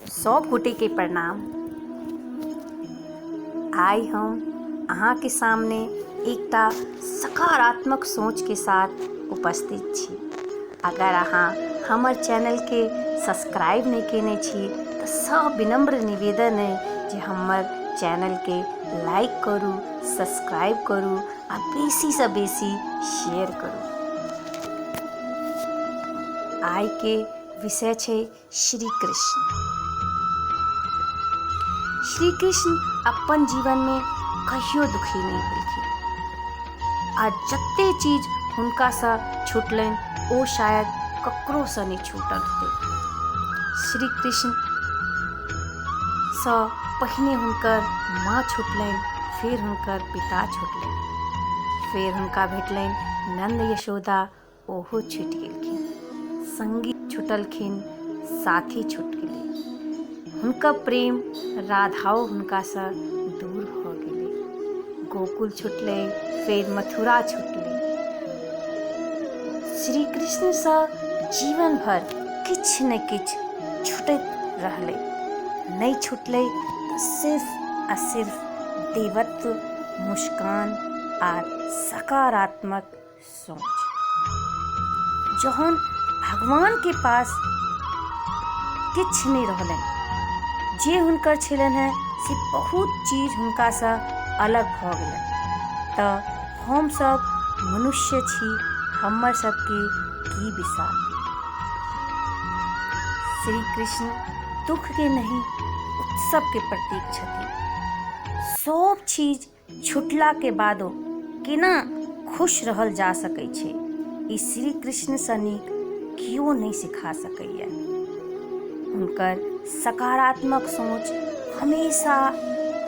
सौ कोटि के प्रणाम। आइ हम अहाँ के सामने एकटा सकारात्मक सोच के साथ उपस्थित छी। अगर अहाँ हमर चैनल के सब्सक्राइब नहीं केने छी तो सब विनम्र निवेदन है जे हमर चैनल के लाइक करू, सब्सक्राइब करू आ बेसी से बेसी शेयर करू। आइ के विषय छै श्री कृष्ण। श्री कृष्ण अपन जीवन में कहियो दुखी नहीं भेलखिन आ जते चीज हुनका सा छूटलनि ओ शायद ककरो सा नहीं छूटल हेतै। श्री कृष्ण सँ पहिने हुनकर माँ छूटलनि, फिर हुनकर पिता छूटलनि, फिर हुनका भेटलनि नंद यशोदा, ओहो छूटि गेलखिन। संगी छूटलखिन, साथी छूट गेलै। हुनका प्रेम राधाओ हुनका सँ दूर भ गेलै। गोकुल छूटलै, फिर मथुरा छूटलै। श्री कृष्ण सँ जीवन भर किछ न किछ छूटैत रहलै। नहीं छूटलै तो सिर्फ आ सिर्फ देवत्व, मुस्कान आर सकारात्मक सोच। जहन भगवान के पास किछ नहीं रहलनि, जे हुनकर छलनि हैं से बहुत चीज हुनका सँ अलग भ गेलनि। तऽ हम सब मनुष्य छी, हमर सबके की विसार। श्री कृष्ण दुख के नहीं उत्सव के प्रतीक छथिन। सब चीज छुटला के बादो केना खुश रहल जा सकै छै, ई श्री कृष्ण सँ नीक कियो नहीं सिखा सकैया। हुनकर सकारात्मक सोच हमेशा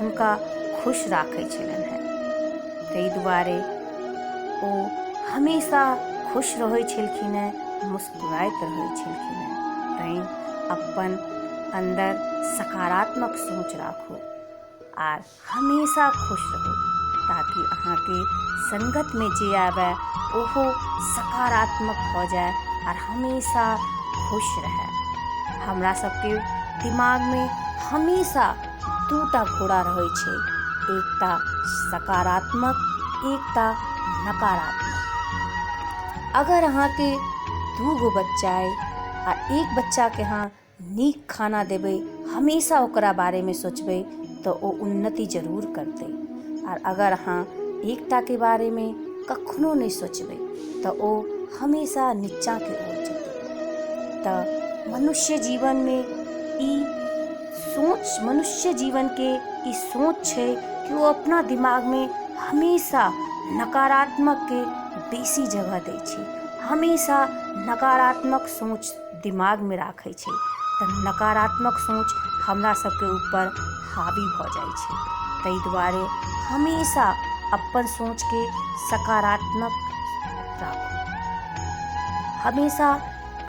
हुनका खुश राखै छलनि हैं। ताहि दुआरे ओ हमेशा खुश रहै छलखिन हैं, मुस्कुराइत रहै छलखिन हैं। तैं अपन अंदर सकारात्मक सोच राखू आर हमेशा खुश रहू, ताकि अहाँ के संगत में जे आवे ओहो सकारात्मक हो जाए और हमेशा खुश रहे। हमरा सबके दिमाग में हमेशा दूटा घोड़ा रहै छै, एकटा सकारात्मक, एकटा नकारात्मक। अगर अहाँ के 2 गो बच्चा अइ आ एक बच्चा के अहाँ नीक खाना देबै, हमेशा ओकरा बारे में सोचबै तो ओ उन्नति जरूर करतै। और अगर अहाँ एकटा के बारे में कखनो नहीं सोचबै तो ओ हमेशा नीचा के ओर जेतै। तो मनुष्य जीवन में मनुष्य जीवन के ई सोच छै कि वो अपना दिमाग में हमेशा नकारात्मक के बेसी जगह दै छै, हमेशा नकारात्मक सोच दिमाग में राखै छै। तो नकारात्मक सोच हमरा सबके ऊपर हावी भ जाइ छै। ताहि दुआरे हमेशा अपन सोच के सकारात्मक राखू। हमेशा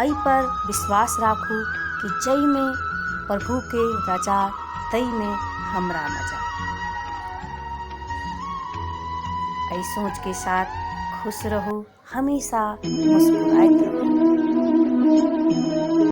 एहि पर विश्वास राखू कि जय में प्रभु के रजा, तई में हमरा मजा। एहि सोच के साथ खुश रहू, हमेशा मुस्कुराइत रहू।